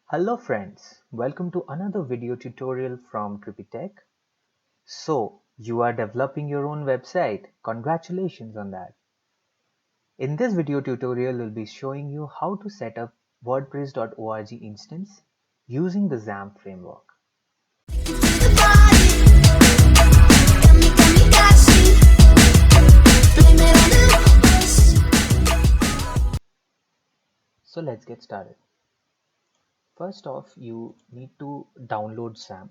Hello friends, welcome to another video tutorial from Tripitech. So, you are developing your own website. Congratulations on that. In this video tutorial, we'll be showing you how to set up WordPress.org instance using the XAMPP framework. So let's get started. First off, you need to download XAMPP.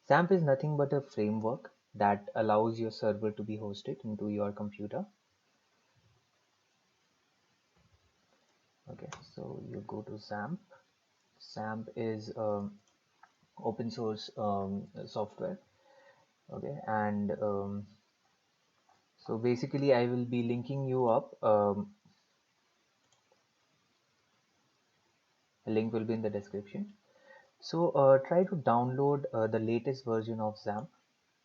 XAMPP is nothing but a framework that allows your server to be hosted into your computer. Okay, so you go to XAMPP. XAMPP is open source software. Okay, and so basically I will be linking you up. A link will be in the description. So try to download the latest version of XAMPP.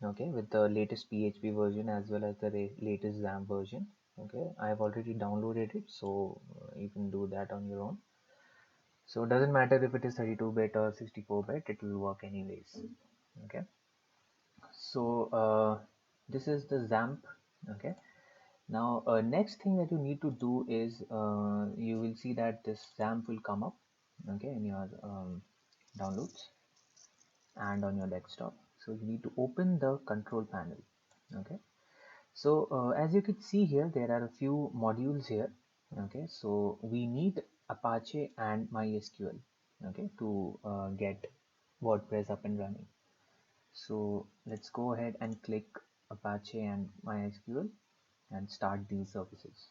Okay, with the latest PHP version as well as the latest XAMPP version. Okay, I have already downloaded it, so you can do that on your own. So it doesn't matter if it is 32-bit or 64-bit, it will work anyways. Okay, so this is the XAMPP. Okay, now next thing that you need to do is you will see that this XAMPP will come up, okay, in your downloads and on your desktop. So you need to open the control panel. Okay, so as you can see here, there are a few modules here. Okay, so we need Apache and MySQL, okay, to get WordPress up and running. So let's go ahead and click Apache and MySQL and start these services.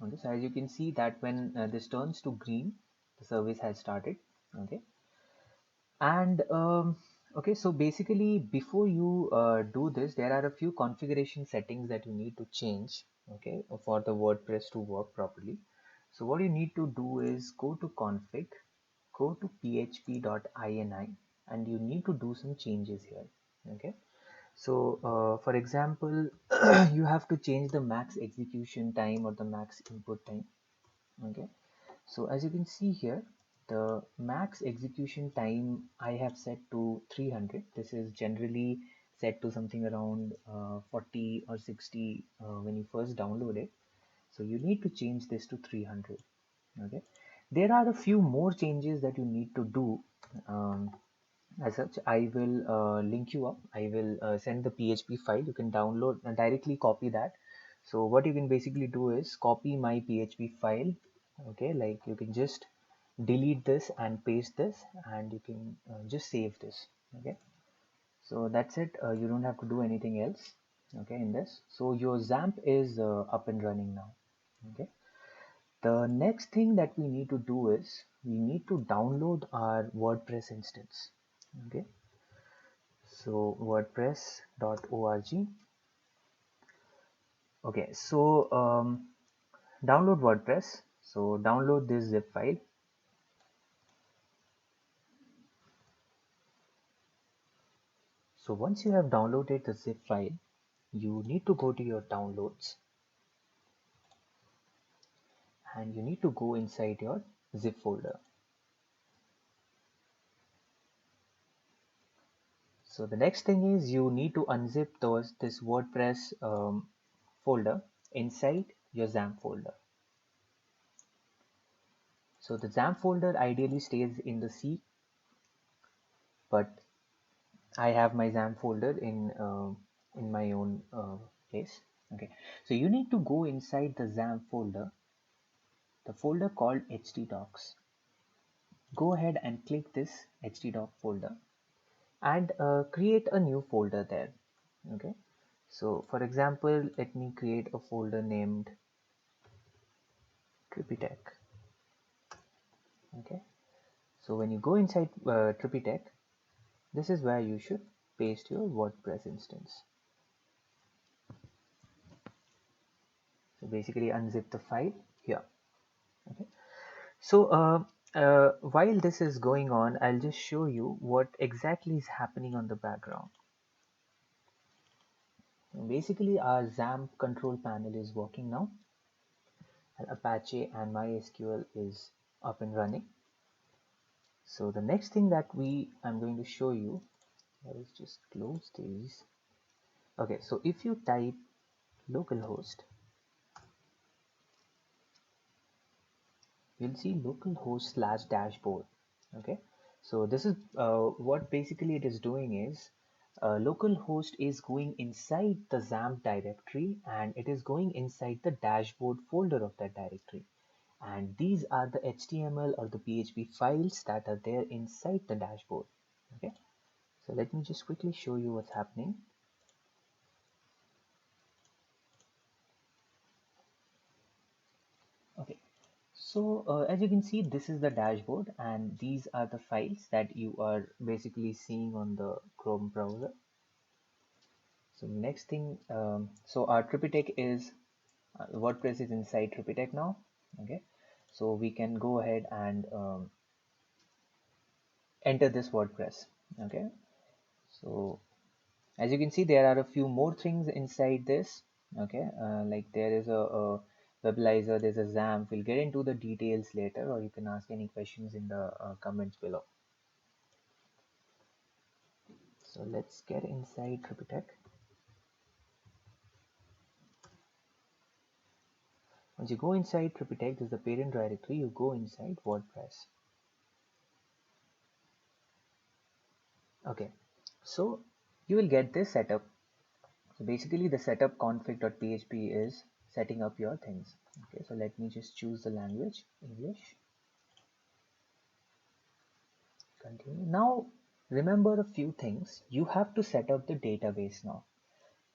Okay, so as you can see that when this turns to green, the service has started. Okay, and okay, so basically before you do this, there are a few configuration settings that you need to change, okay, for the WordPress to work properly. So what you need to do is go to config, go to php.ini, and you need to do some changes here. Okay, so for example, you have to change the max execution time or the max input time. Okay, so as you can see here, the max execution time I have set to 300. This is generally set to something around 40 or 60 when you first download it. So you need to change this to 300. Okay, there are a few more changes that you need to do. As such, I will link you up. I will send the PHP file. You can download and directly copy that. So what you can basically do is copy my PHP file. Okay, like you can just delete this and paste this, and you can just save this. Okay, so that's it. You don't have to do anything else. Okay, in this. So your XAMPP is up and running now. Okay. The next thing that we need to do is we need to download our WordPress instance. Okay, so wordpress.org. Okay, so download WordPress. So download this zip file. So once you have downloaded the zip file, you need to go to your downloads and you need to go inside your zip folder. So the next thing is you need to unzip this WordPress folder inside your XAMPP folder. So the XAMPP folder ideally stays in the C, but I have my XAMPP folder in my own place. Okay, so you need to go inside the XAMPP folder, the folder called htdocs. Go ahead and click this htdoc folder and create a new folder there. Okay, so for example, let me create a folder named Tripitech. Okay, so when you go inside Tripitech, this is where you should paste your WordPress instance. So basically unzip the file here. Okay, so while this is going on, I'll just show you what exactly is happening on the background. Basically our XAMPP control panel is working now, and Apache and MySQL is up and running. So the next thing that I'm going to show you, let's just close these. Okay, so if you type localhost, you'll see localhost/dashboard. Okay, so this is what basically it is doing is localhost is going inside the XAMPP directory, and it is going inside the dashboard folder of that directory, and these are the HTML or the PHP files that are there inside the dashboard. Okay, so let me just quickly show you what's happening. Okay, so as you can see, this is the dashboard, and these are the files that you are basically seeing on the Chrome browser. So next thing, so our Tripitech is WordPress is inside Tripitech now. Okay, so we can go ahead and enter this WordPress. Okay, so as you can see, there are a few more things inside this. Okay, like there is a Weblizer, there's a XAMPP. We'll get into the details later, or you can ask any questions in the comments below. So let's get inside Tripitech. Once you go inside Tripitech, this is the parent directory. You go inside WordPress. Okay, so you will get this setup. So basically the setup config.php is setting up your things. Okay, so let me just choose the language, English. Continue. Now remember a few things. You have to set up the database now.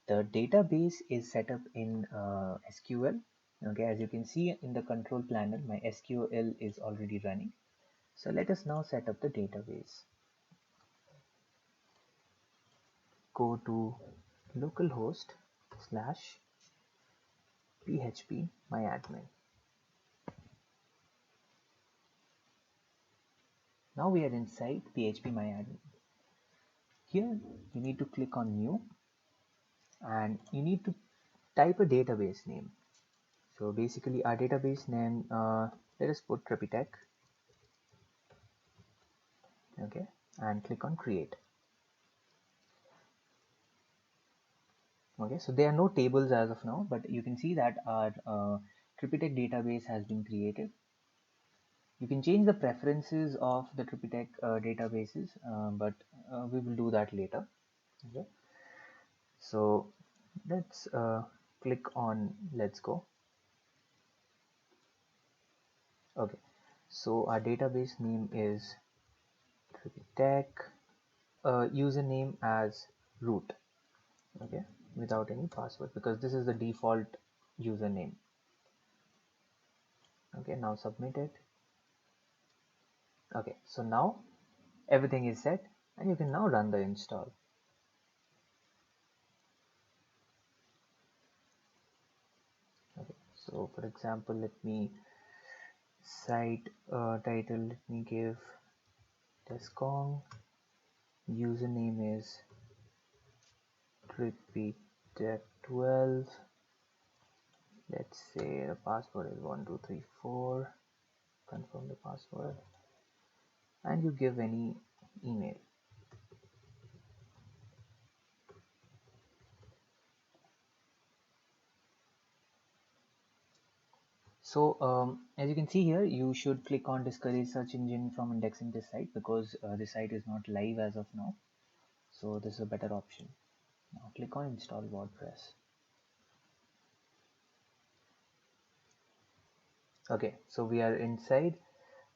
The database is set up in SQL. Okay, as you can see in the control panel, my SQL is already running. So let us now set up the database. Go to localhost/php myadmin. Now we are inside php myadmin. Here you need to click on new, and you need to type a database name. So basically our database name, let us put Tripitech. Okay, and click on create. Okay, so there are no tables as of now, but you can see that our Tripitech database has been created. You can change the preferences of the Tripitech databases, but we will do that later. Okay, so let's click on let's go. Okay, so our database name is Tripitech, username as root. Okay, without any password, because this is the default username. Okay, now submit it. Okay, so now everything is set, and you can now run the install. Okay, so for example, let me site title, let me give Descong, username is Tripitech12, let's say the password is 1234, confirm the password, and you give any email. So as you can see here, you should click on discourage search engine from indexing this site, because this site is not live as of now. So this is a better option. Now click on install WordPress. Okay, so we are inside.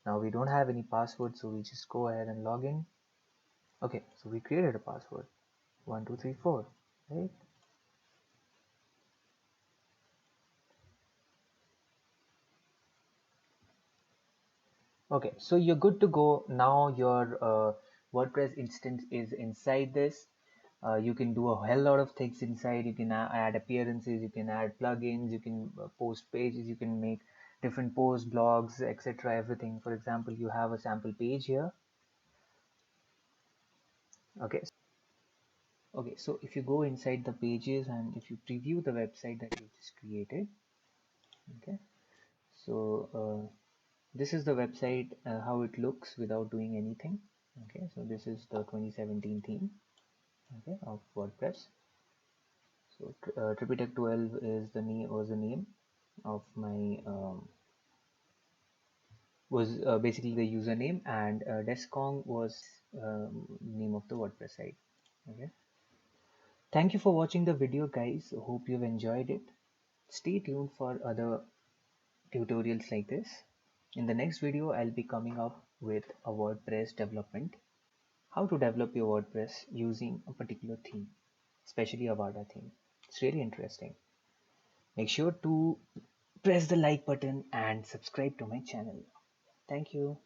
Now we don't have any password, so we just go ahead and log in. Okay, so we created a password, 1234, right? Okay, so you're good to go. Now your WordPress instance is inside this. You can do a hell lot of things inside. You can add appearances, you can add plugins, you can post pages, you can make different posts, blogs, etc. Everything. For example, you have a sample page here. Okay. Okay, so if you go inside the pages and if you preview the website that you just created, okay, so This is the website, how it looks without doing anything. Okay, so this is the 2017 theme, okay, of WordPress. So Tripitech 12 is the name, was the name of my was basically the username, and Descong was name of the WordPress site. Okay, thank you for watching the video, guys. Hope you've enjoyed it. Stay tuned for other tutorials like this. In the next video, I'll be coming up with a WordPress development, how to develop your WordPress using a particular theme, especially a Avada theme. It's really interesting. Make sure to press the like button and subscribe to my channel. Thank you.